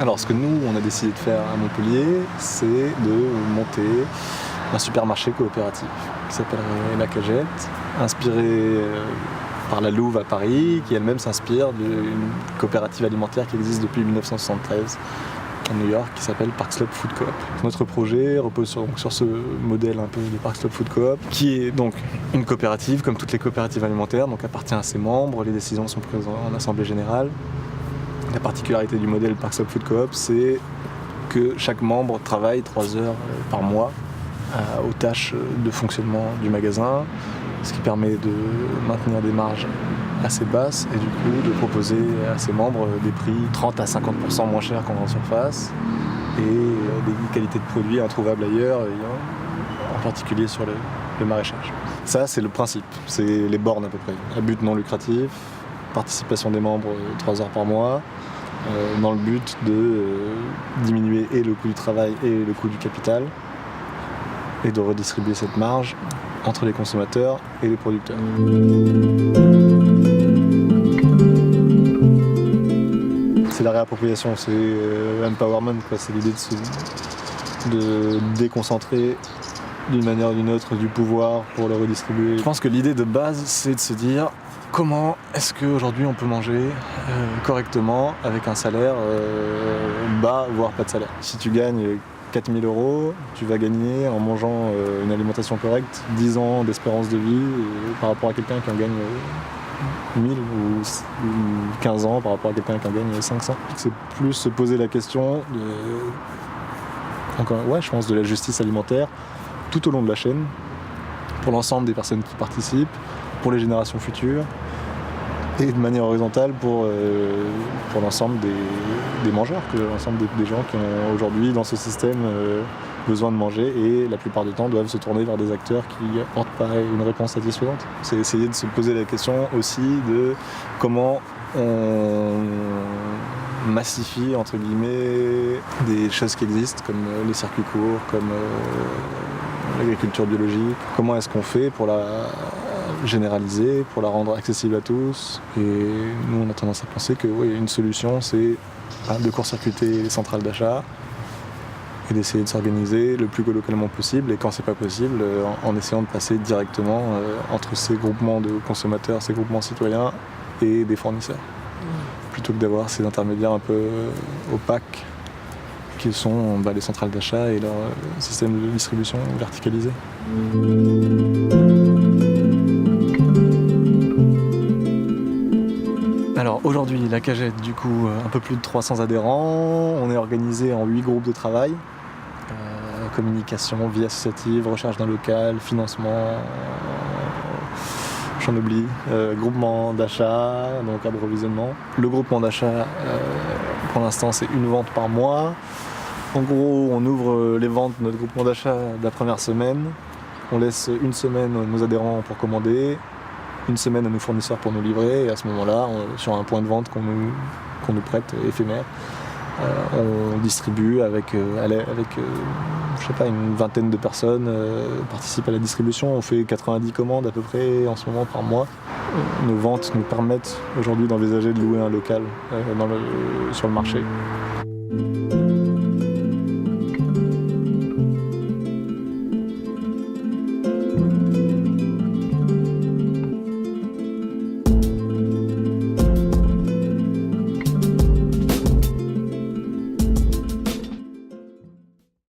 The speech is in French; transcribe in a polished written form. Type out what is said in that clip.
Alors ce que nous, on a décidé de faire à Montpellier, c'est de monter un supermarché coopératif qui s'appellerait La Cagette, inspiré par la Louve à Paris, qui elle-même s'inspire d'une coopérative alimentaire qui existe depuis 1973 à New York, qui s'appelle Park Slope Food Coop. Notre projet repose sur ce modèle un peu de Park Slope Food Coop, qui est donc une coopérative, comme toutes les coopératives alimentaires, donc appartient à ses membres, les décisions sont prises en assemblée générale. La particularité du modèle Park Slope Food Coop, c'est que chaque membre travaille 3 heures par mois aux tâches de fonctionnement du magasin, ce qui permet de maintenir des marges assez basses et du coup de proposer à ses membres des prix 30 à 50% moins chers qu'en grande surface et des qualités de produits introuvables ailleurs, en particulier sur le maraîchage. Ça, c'est le principe, c'est les bornes à peu près. À but non lucratif, participation des membres 3 heures par mois, dans le but de diminuer et le coût du travail et le coût du capital et de redistribuer cette marge entre les consommateurs et les producteurs. C'est la réappropriation, c'est l'empowerment, c'est l'idée de déconcentrer d'une manière ou d'une autre du pouvoir pour le redistribuer. Je pense que l'idée de base, c'est de se dire comment est-ce qu'aujourd'hui on peut manger correctement avec un salaire bas, voire pas de salaire. Si tu gagnes 4 000 €, tu vas gagner en mangeant une alimentation correcte 10 ans d'espérance de vie par rapport à quelqu'un qui en gagne 1000 ou 15 ans par rapport à quelqu'un qui en gagne 500. C'est plus se poser la question je pense de la justice alimentaire tout au long de la chaîne, pour l'ensemble des personnes qui participent, pour les générations futures, et de manière horizontale pour l'ensemble des mangeurs, l'ensemble des gens qui ont aujourd'hui dans ce système besoin de manger et la plupart du temps doivent se tourner vers des acteurs qui n'apportent pas une réponse satisfaisante. C'est essayer de se poser la question aussi de comment on massifie entre guillemets des choses qui existent comme les circuits courts, comme l'agriculture biologique. Comment est-ce qu'on fait pour la généraliser, pour la rendre accessible à tous. Et nous, on a tendance à penser que une solution, c'est de court-circuiter les centrales d'achat et d'essayer de s'organiser le plus localement possible. Et quand c'est pas possible, en essayant de passer directement entre ces groupements de consommateurs, ces groupements citoyens et des fournisseurs. Plutôt que d'avoir ces intermédiaires un peu opaques qui sont les centrales d'achat et leur système de distribution verticalisé. Alors aujourd'hui, la Cagette, du coup, un peu plus de 300 adhérents. On est organisé en 8 groupes de travail. Communication, vie associative, recherche d'un local, financement, j'en oublie, groupement d'achat, donc approvisionnement. Le groupement d'achat, pour l'instant, c'est une vente par mois. En gros, on ouvre les ventes de notre groupement d'achat de la première semaine. On laisse une semaine à nos adhérents pour commander, une semaine à nos fournisseurs pour nous livrer, et à ce moment-là, sur un point de vente qu'on nous prête éphémère, on distribue avec une vingtaine de personnes participent à la distribution. On fait 90 commandes à peu près en ce moment par mois. Nos ventes nous permettent aujourd'hui d'envisager de louer un local sur le marché.